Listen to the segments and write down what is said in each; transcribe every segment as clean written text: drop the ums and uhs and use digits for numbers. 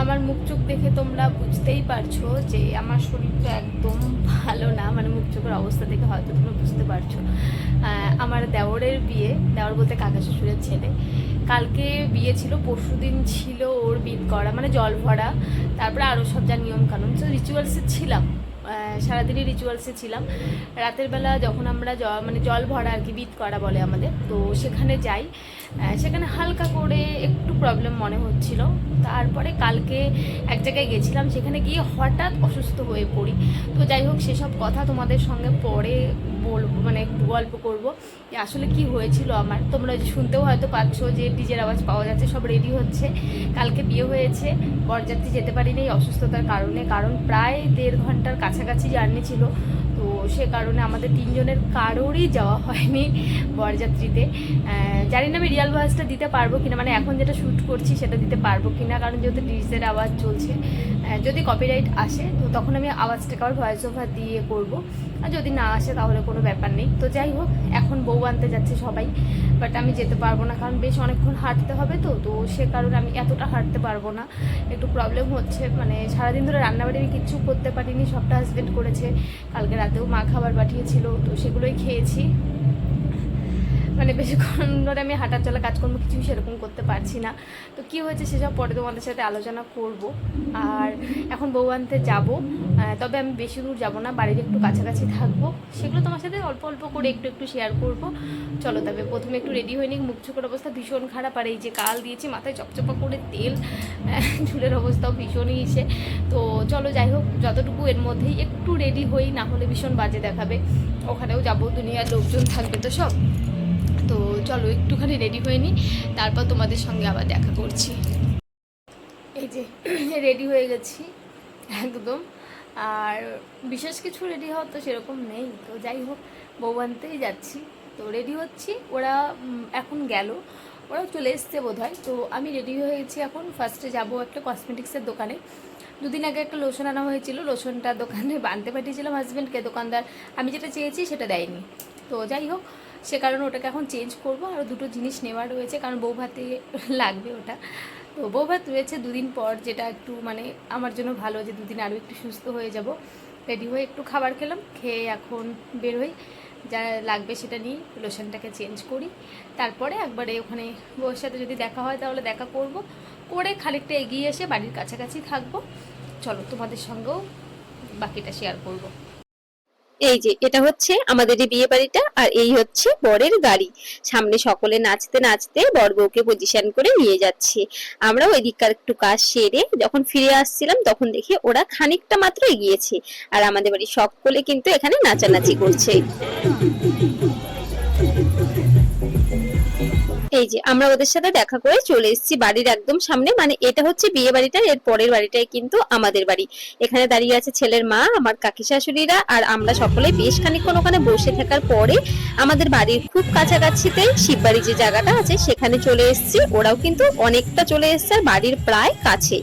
আমার মুখ চোখ দেখে তোমরা বুঝতেই পারছো যে আমার শরীরটা একদম ভালো না, মানে মুখ চোখের অবস্থা দেখে হয়তো তোমরা বুঝতে পারছো। আমার দেওরের বিয়ে, দেওর বলতে কাকা শ্বশুরের ছেলে, কালকে বিয়ে ছিল, পরশুদিন ছিল ওর বিদ করা, মানে জল ভরা, তারপরে আরও সব যা নিয়মকানুন, তো রিচুয়ালসে ছিলাম, সারাদিনই রিচুয়ালসে ছিলাম। রাতের বেলা যখন আমরা মানে জল ভরা আর কি, বিদ করা বলে আমাদের, তো সেখানে যাই, সেখানে হালকা করে একটু প্রবলেম মনে হচ্ছিল। তারপরে কালকে এক জায়গায় গেছিলাম, সেখানে গিয়ে হঠাৎ অসুস্থ হয়ে পড়ি। তো যাই হোক, সেসব কথা তোমাদের সঙ্গে পরে বলবো, মানে গল্প করবো যে আসলে কি হয়েছিল আমার। তোমরা শুনতেও হয়তো পাচ্ছ যে ডিজের আওয়াজ পাওয়া যাচ্ছে, সব রেডি হচ্ছে। কালকে বিয়ে হয়েছে, বরযাত্রী যেতে পারিনি এই অসুস্থতার কারণে, কারণ প্রায় 1.5 ঘন্টার কাছাকাছি জার্নি ছিল। তো সে কারণে আমাদের 3 জনের কারোরই যাওয়া হয়নি বরযাত্রীতে। জানি না আমি রিয়াল ভয়েসটা দিতে পারবো কিনা, মানে এখন যেটা শ্যুট করছি সেটা দিতে পারবো কিনা, কারণ যেহেতু ডিজের আওয়াজ চলছে, যদি কপিরাইট আসে তো তখন আমি আওয়াজটাকে আবার ভয়েস ওভার দিয়ে করবো, আর যদি না আসে তাহলে কোনো ব্যাপার নেই। তো যাই হোক, এখন বউ আনতে যাচ্ছে সবাই, বাট আমি যেতে পারবো না, কারণ বেশ অনেকক্ষণ হাঁটতে হবে। তো তো সে কারণে আমি এতটা হাঁটতে পারবো না, একটু প্রবলেম হচ্ছে। মানে সারাদিন ধরে রান্নাবাড়ি আমি কিচ্ছু করতে পারিনি, সবটা হাজব্যান্ড করেছে। কালকে রাতেও মা খাবার পাঠিয়েছিল, তো সেগুলোই খেয়েছি। মানে বেশিক্ষণ ধরে আমি হাঁটা চলা কাজকর্ম কিছুই সেরকম করতে পারছি না। তো কী হয়েছে সেসব পরে তোমাদের সাথে আলোচনা করব। আর এখন বউ আনতে যাবো, তবে আমি বেশি দূর যাবো না, বাড়ির একটু কাছাকাছি থাকবো, সেগুলো তোমার সাথে অল্প অল্প করে একটু একটু শেয়ার করব। চলো তবে প্রথমে একটু রেডি হয়ে নিই, মুখ চোখের অবস্থা ভীষণ খারাপ, আর এই যে কাল দিয়েছি মাথায় চপচপা করে তেল, চুলের অবস্থাও ভীষণই ইসে। তো চলো যাই হোক, যতটুকু এর মধ্যেই একটু রেডি হই, না হলে ভীষণ বাজে দেখাবে। ওখানেও যাবো, দুনিয়ার লোকজন থাকবে তো সব। তো চলো একটুখানি রেডি হয়ে নিই, তারপর তোমাদের সঙ্গে আবার দেখা করছি। এই যে রেডি হয়ে গেছি একদম, আর বিশেষ কিছু রেডি হওয়ার তো সেরকম নেই। তো যাই হোক, বউ আনতেই যাচ্ছি, তো রেডি হচ্ছি। ওরা এখন গেল, ওরাও চলে এসছে বোধহয়। তো আমি রেডি হয়ে গেছি, এখন ফার্স্টে যাব একটা কসমেটিক্সের দোকানে। দুদিন আগে একটা লোশন আনা হয়েছিল, লোশনটা দোকানে আনতে পাঠিয়েছিলাম হাজব্যান্ডকে, দোকানদার আমি যেটা চেয়েছি সেটা দেয়নি। তো যাই হোক, সে কারণে ওটাকে এখন চেঞ্জ করব। আর দুটো জিনিস নেওয়ার রয়েছে, কারণ বউ ভাতে লাগবে ওটা। তো বউ ভাত রয়েছে 2 দিন পর, যেটা একটু মানে আমার জন্য ভালো, যে 2 দিন আরও একটু সুস্থ হয়ে যাব। রেডি হয়ে একটু খাবার খেলাম, খেয়ে এখন বের হই, যা লাগবে সেটা নিয়ে লোশনটাকে চেঞ্জ করি। তারপরে একবারে ওখানে বউর সাথে যদি দেখা হয় তাহলে দেখা করব, করে খানিকটা এগিয়ে এসে বাড়ির কাছাকাছি থাকবো। চলো তোমাদের সঙ্গেও বাকিটা শেয়ার করব। এই যে এটা হচ্ছে আমাদের এই বিয়ে বাড়িটা, আর এই হচ্ছে বরের গাড়ি। সামনে সকলে নাচতে নাচতে বর বউকে পজিশন করে নিয়ে যাচ্ছে। আমরাও এদিককার একটু কাজ সেরে যখন ফিরে আসছিলাম, তখন দেখি ওরা খানিকটা মাত্র এগিয়েছে, আর আমাদের বাড়ির সকলে কিন্তু এখানে নাচানাচি করছে। এই যে আমরা ওদের সাথে দেখা করে চলে এসেছি বাড়ির একদম সামনে, মানে এটা হচ্ছে বিয়ে বাড়িটা, এর পরের বাড়িটাই কিন্তু আমাদের বাড়ি। এখানে দাঁড়িয়ে আছে ছেলের মা, আমার কাকি শাশুড়িরা, আর আমরা সকলে বেশ খানিকক্ষণ ওখানে বসে থাকার পরে আমাদের বাড়ির খুব কাছাকাছিতে শিববাড়ি যে জায়গাটা আছে সেখানে চলে এসেছি। ওরাও কিন্তু অনেকটা চলে এসছে, আর বাড়ির প্রায় কাছে।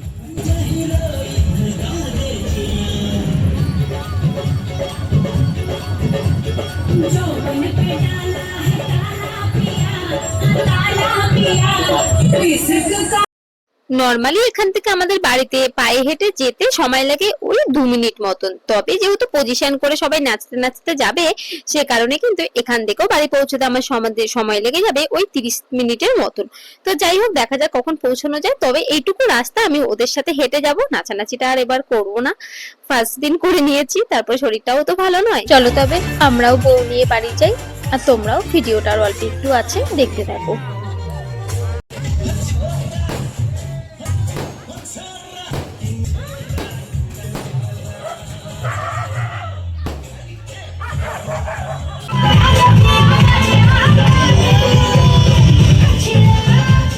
নরমালি এখান থেকে আমাদের বাড়িতে পায়ে হেঁটে যেতে সময় লাগে ওই 2 মিনিট মতন, তবে যেহেতু পজিশন করে সবাই নাচতে নাচতে যাবে, সে কারণে কিন্তু এখান থেকেও বাড়ি পৌঁছতে আমার সময় লেগে যাবে ওই 30 মিনিটের মতন। তো যাই হোক, দেখা যাক কখন পৌঁছানো যায়। তবে এইটুকু রাস্তা আমি ওদের সাথে হেঁটে যাব, নাচানাচিটা আর এবার করবো না, ফার্স্ট দিন করে নিয়েছি, তারপর শরীরটাও তো ভালো নয়। চলো তবে আমরাও বউ নিয়ে বাড়ি যাই, আর তোমরাও ভিডিওটার অল্প একটু আছে দেখতে থাকো।